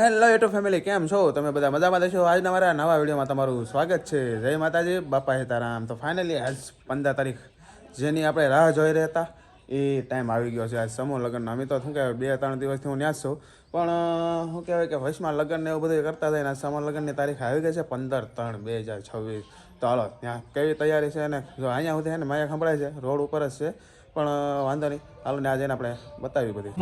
Hello YouTube family, કેમ છો તમે બધા? મજામાં દેશો? આજના મારા નવા વિડીયોમાં તમારું સ્વાગત છે. જય માતાજી, બાપા સીતારામ. તો ફાઇનલી આજ 15 તારીખ જેની આપણે રાહ જોઈ રહ્યા હતા એ ટાઈમ આવી ગયો છે. આજ સમૂહ લગ્નનો. અમે તો શું કહેવાય 2-3 દિવસથી હું ન્યાસ છું, પણ શું કહેવાય કે વચમાં લગ્ન ને એવું બધું કરતા થઈને આજ સમૂહ લગ્નની તારીખ આવી ગઈ છે 15/3/2026. તો હાલો ત્યાં કેવી તૈયારી છે અને જો અહીંયા સુધી ને માયા સંભળાય છે, રોડ ઉપર જ છે, પણ વાંધો નહીં, હાલો ને આજે આપણે બતાવી બધી.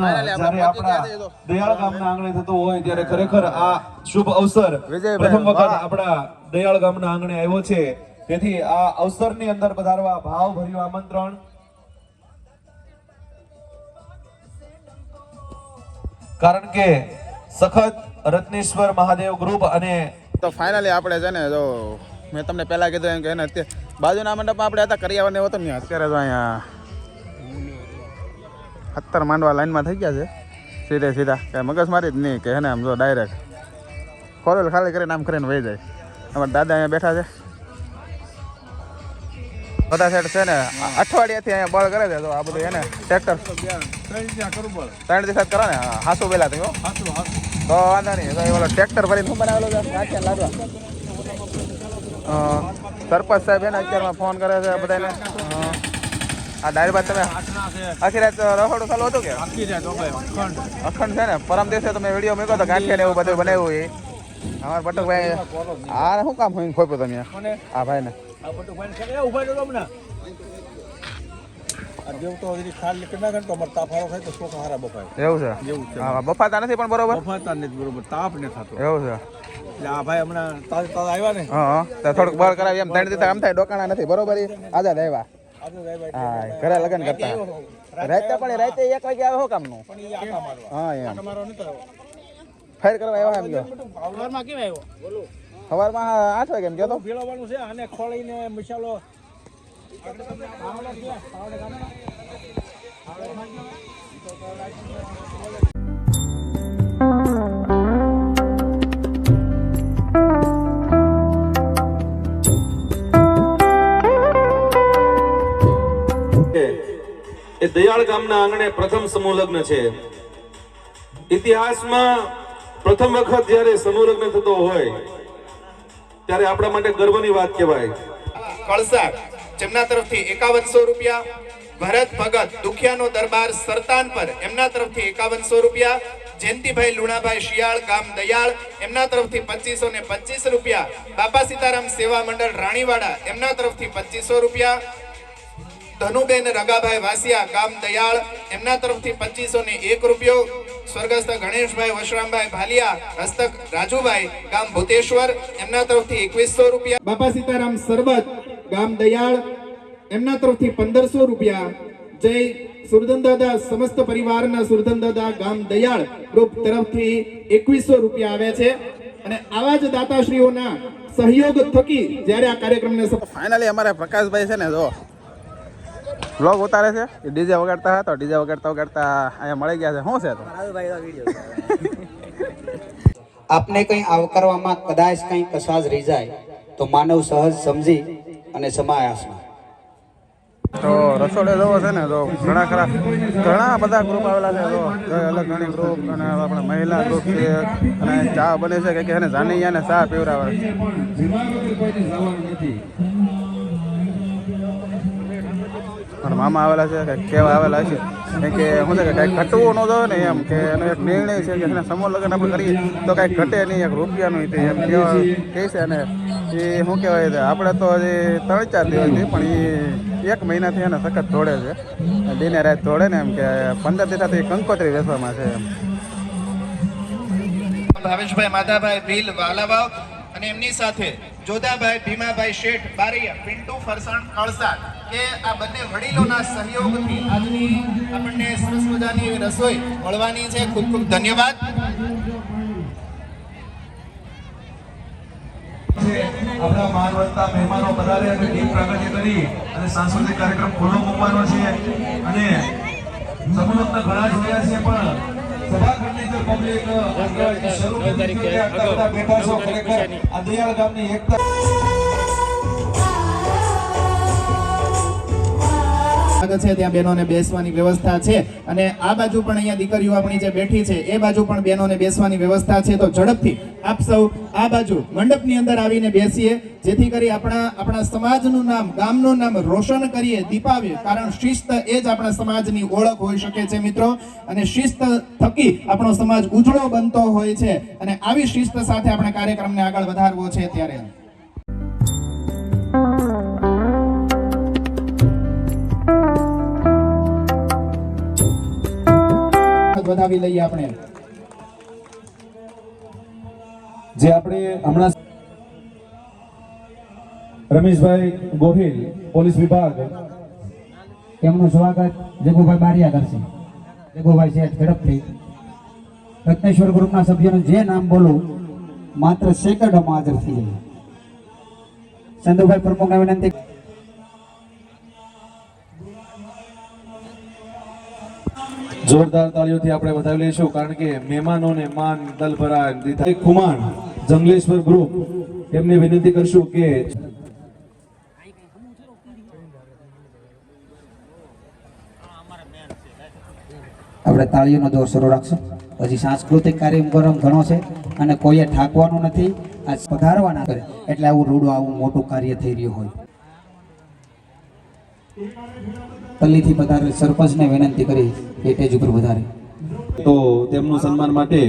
દયાળ ગામના આંગણે થતું હોય ત્યારે ખરેખર આ શુભ અવસર પ્રથમ વખત આપણા દયાળ ગામના આંગણે આવ્યો છે. તેથી આ અવસરની અંદર પધારવા ભાવભર્યું આમંત્રણ. કારણ કે સખત રત્નેશ્વર મહાદેવ ગ્રુપ અને તો ફાઇનલી આપણે છે ને જો મેં તમને પહેલાં કીધું એમ કે એને અત્યારે બાજુના મંડપમાં આપણે હતા કરિયાવરને હતો ને, અત્યારે તો અહીંયા 17 માંડવા લાઈનમાં થઈ ગયા છે સીધા કાંઈ મગજમારી જ નહીં કે હે ને આમ જો ડાયરેક્ટ ખોરેલ ખાલી કરીને આમ કરીને વહી જાય. અમારા દાદા અહીંયા બેઠા છે, બધા સાઈડ છે ને અઠવાડિયાથી અહીંયા બળ કરે છે. તો આ બધું એને ટ્રેક્ટર 3 દિવસ કરો ને હાસુ પેલા તો તો વાંધો નહીં. તો એ ઓલો ટ્રેક્ટર ભરીને શું બનાવેલો છે નાખ્યા લાડવા. સરપંચ સાહેબ એને અત્યારમાં ફોન કરે છે બધાને. આ ડાયરી તમે આખી રાત રસોડું ચાલુ હતું કે અખંડ છે ને? પરમ દિવસે તમે વિડીયો મૂક્યો તો ગાંઠિયા ને એવું બધું બનાવ્યું. એ અમારા બટુકભાઈ આ શું કામ હોય ખોપ્યો તમે આ ભાઈને? એવું છે? બફાતા નથી પણ બરોબર તાપ ને થતો એવું છે. એટલે આ ભાઈ હમણાં તાજા આવ્યા ને, હા થોડુંક બળ કરાવી એમ 3 દિવસ આમ થાય ડોકાણા નથી બરોબર. આઝાદ આવ્યા હા ઘરે લગ્ન કરતા રાતે, પણ રાતે 1 વાગે આવે શું કામનું? હા એમ ફેર કરવા આવ્યા એમ ગયો સવારમાં કેમ આવ્યો? સવારમાં 8 વાગે એમ ગયો તો. ભેળવવાનું છે અને ખોળીને મસાલો એ દયાળ ગામના આંગણે પ્રથમ સમૂહ લગ્ન છે. ઇતિહાસમાં પ્રથમ વખત જ્યારે સમૂહ લગ્ન થતો હોય ત્યારે આપણા માટે ગર્વની વાત કહેવાય. કળસા જેમના તરફથી 5100 રૂપિયા, ભરત ભગત દુખિયાનો દરબાર સરતાન પર એમના તરફથી 5100 રૂપિયા, જયંતિભાઈ લુણાભાઈ શિયાળ ગામ દયાળ એમના તરફથી 2525 રૂપિયા, બાપા સીતારામ સેવા મંડળ રાણીવાડા એમના તરફથી 2500 રૂપિયા, ધનુબેન રગાભાઈ વાસિયા ગામ દયાળ એમના તરફથી 2501 રૂપિયો, સ્વર્ગસ્થ ગણેશભાઈ વશરામભાઈ ભાલિયા હસ્તક રાજુભાઈ ગામ ભૂતેશ્વર એમના તરફથી 2100 રૂપિયા, બાપા સીતારામ સરબત ગામ દયાળ એમના તરફથી 1500 રૂપિયા, જય સુરધન દાદા સમસ્ત પરિવારના સુરધન દાદા ગામ દયાળ ગ્રુપ તરફથી 2100 રૂપિયા આવે છે. અને આવા જ દાતાશ્રીઓના સહયોગ થકી જ્યારે આ કાર્યક્રમને ફાઇનલી અમારે પ્રકાશભાઈ છે ને જો વ્લોગ ઉતારે છે, ડીજે વગાડતા હતા, ડીજે વગાડતા અહીંયા મળી ગયા છે. શું છે તો આપને કંઈ આવકારવામાં કદાચ કંઈ કશાશ રહી જાય તો માનવ સહજ સમજી અને સમાયાસમાં. તો રસોડે જવો છે ને તો ઘણા બધા ગ્રુપ આવેલા છે. તો અલગ ઘણી ગ્રુપ અને આપણે મહિલા ગ્રુપ છે અને ચા બને છે કે એને જાનૈયાને ચા પીવડાવે છે. મારા મામા આવેલા છે કંઈક કેવા આવેલા છે કે શું છે કે કંઈક ઘટવું ન જોઈએ ને એમ કે એનો એક નિર્ણય છે કે સમૂહ લગ્ન આપણે કરીએ તો કાંઈક ઘટે નહીં, એક રૂપિયાનું એમ કેવા કહે છે. અને એ શું કહેવાય છે આપણે તો હજી 3-4 દિવસથી પણ એ 1 મહિનાથી એને સખત દોડે છે, દિને રાત દોડે ને એમ કે 15 દિવસથી કંકોત્રી વેચવામાં છે એમ. ભાવેશભાઈ માધાભાઈ ભીલ વાલાવાવ અને એમની સાથે જોધાભાઈ ભીમાભાઈ શેઠ બારિયા પિન્ટુ ફરસાણ કળસા કે આ બંને વડીલોના સહયોગથી આજની આપણને સરસ મજાની એવી રસોઈ મળવાની છે. ખૂબ ખૂબ ધન્યવાદ. આપણા માનવતા મહેમાનો પધારે અને દીપ પ્રાગટ્ય કરી અને સાંસ્કૃતિક કાર્યક્રમ ખુલ્લો મૂકવાનો છે. અને સમૂહ લગ્ન ઘણા જોયા છે પણ સભાખંડની જે પબ્લિક શરૂ તરીકે બેઠા છો ખરેખર આ દયાળ ગામની એકતા આગળ છે ત્યાં બહેનોને બેસવાની વ્યવસ્થા છે અને આ બાજુ પણ અહીંયા દીકરીઓ આપણી જે બેઠી છે એ બાજુ પણ બહેનોને બેસવાની વ્યવસ્થા છે. તો ઝડપથી આપ સૌ આ બાજુ મંડપની અંદર આવીને બેસીએ, જેથી કરી આપણા સમાજનું નામ, ગામનું નામ રોશન કરીએ, દીપાવીએ. કારણ શિસ્ત એ જ આપણા સમાજની ઓળખ હોઈ શકે છે મિત્રો, અને શિસ્ત થકી આપણો સમાજ ઉજળો બનતો હોય છે. અને આવી શિસ્ત સાથે આપણે કાર્યક્રમને આગળ વધારવો છે. ત્યારે વધાવી લઈએ આપણે જે આપણે હમણાં રમેશભાઈ ગોહિલ પોલીસ વિભાગ એમનું સ્વાગત જગુભાઈ બારિયા કરશે. જગુભાઈ શેઠ ઝડપથી રત્નેશ્વર ગ્રુપના સભ્યોનું જે નામ બોલું માત્ર સેકન્ડોમાં હાજર થઈ જાય. સંધુભાઈ પ્રમુખને વિનંતી. જોરદાર તાળીઓથી આપણે વધાવી લઈશું, કારણ કે મહેમાનોને માન દલભરા દીધા. ખુમાણ જંગલેશ્વર ગ્રુપ એમને વિનંતી કરશું કે આપણે તાળીઓનો દોર શરૂ રાખશું. હજી સાંસ્કૃતિક કાર્યક્રમ ઘણો છે અને કોઈએ ઠાકવાનું નથી, આ પધારવાના કરે એટલે આવું રૂડું આવું મોટું કાર્ય થઈ રહ્યું હોય. પલ્લીથી પધારે સરપંચને વિનંતી કરી કે સ્ટેજ ઉપર વધારે. તો તેમનું સન્માન માટે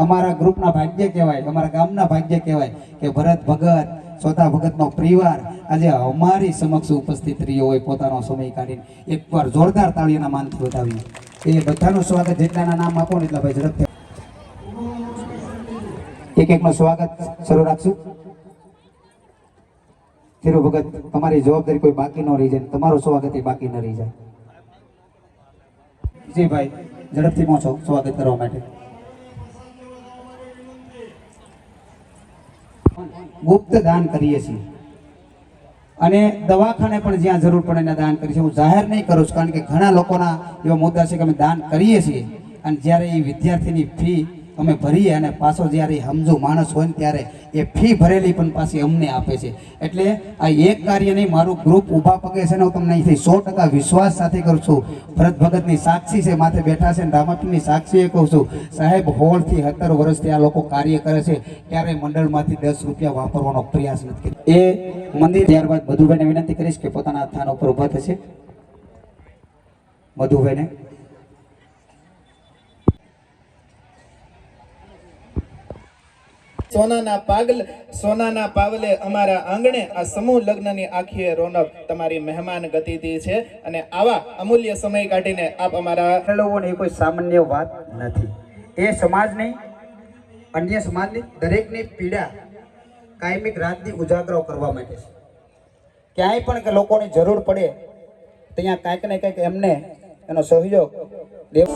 અમારા ગ્રુપના ભાગ્ય કહેવાય, અમારા ગામના ભાગ્ય કહેવાય કે ભરત ભગત, સોતા ભગતનો પરિવાર આજે અમારી સમક્ષ ઉપસ્થિત રહ્યો હોય પોતાનો સમય કાઢીને. એકવાર જોરદાર તાળીઓના માનથી વધાવી એ બધાનું સ્વાગત. જેટલાના નામ આપો ને એટલા ભાઈ ઝડપથી એક એકનું સ્વાગત શરૂ રાખશું. ધીરુ ભગત, તમારી જવાબદારી કોઈ બાકી ન રહી જાય, તમારું સ્વાગત એ બાકી ન રહી જાય. જી ભાઈ ઝડપથી પહોંચો સ્વાગત કરવા માટે. ગુપ્ત દાન કરીએ છીએ અને દવાખાને પણ જ્યાં જરૂર પડે એને દાન કરીએ છીએ. હું જાહેર નહીં કરું છું, કારણ કે ઘણા લોકોના એવા મુદ્દા છે કે અમે દાન કરીએ છીએ અને જ્યારે એ વિદ્યાર્થીની ફી અમે ભરીએ અને પાછો જ્યારે સમજુ માણસ હોય ને ત્યારે એ ફી ભરેલી પણ પાછી અમને આપે છે. એટલે આ એક કાર્ય નહીં, મારું ગ્રુપ ઊભા પગે છે ને હું તમને અહીંથી 100% વિશ્વાસ સાથે કરું છું. ભરત ભગતની સાક્ષી છે, માથે બેઠા છે, રામાપીરની સાક્ષી એ કહું છું. સાહેબ 16 થી 17 વર્ષથી આ લોકો કાર્ય કરે છે, ક્યારેય મંડળમાંથી 10 રૂપિયા વાપરવાનો પ્રયાસ નથી કર્યો. એ મંદિર ત્યારબાદ મધુભાઈને વિનંતી કરીશ કે પોતાના સ્થાન ઉપર ઊભા થશે. મધુભાઈને સોનાના પાવલે અમારા આંગણે આ સમૂહ લગ્નની આખી રોનક તમારી મહેમાન ગતિથી છે. અને આવા અમૂલ્ય સમય કાઢીને આપ અમારા ખેલવોને એ કોઈ સામાન્ય વાત નથી. એ સમાજની, અન્ય સમાજની દરેકની પીડા કાયમિક રાતની ઉજાગરો કરવા માટે છે. ક્યાંય પણ કે લોકોની જરૂર પડે ત્યાં કાંઈક ને કંઈક એમને એનો સહયોગ દેવ.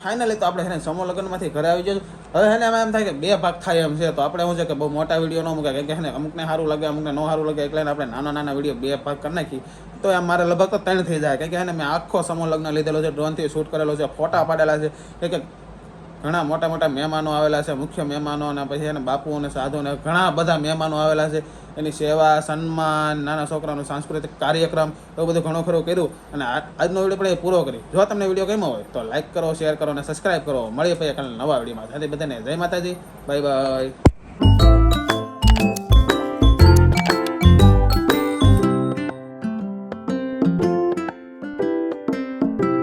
ફાઇનલી તો આપણે છે ને સમૂહ લગ્નમાંથી ઘરે આવી જશું. હવે છે ને એમાં એમ થાય કે બે ભાગ થાય એમ છે, તો આપણે શું છે કે બહુ મોટા વિડીયો ન મૂકે, કે છે ને અમુકને સારું લાગે અમુકને ન સારું લાગે, એટલે આપણે નાના વિડીયો બે ભાગ કરી નાખી તો એમ મારે લગભગ તો 3 થઈ જાય. કે મેં આખો સમૂહ લગ્ન લીધેલો છે, ડ્રોનથી શૂટ કરેલો છે, ફોટા પાડેલા છે, કે ઘણા મોટા મહેમાનો આવેલા છે, મુખ્ય મહેમાનો અને પછી એને બાપુ અને સાધુ ને ઘણા બધા મહેમાનો આવેલા છે. એની સેવા, સન્માન, નાના છોકરાનું સાંસ્કૃતિક કાર્યક્રમ એવું બધું ઘણું ખરું કર્યું. અને આજનો વિડીયો આપણે પૂરો કરી. જો તમને વિડીયો ગમ્યો હોય તો લાઈક કરો, શેર કરો અને સબસ્ક્રાઈબ કરો. મળીએ પછી કાલે નવા વિડીયોમાં. સાથે બધાને જય માતાજી, બાય બાય.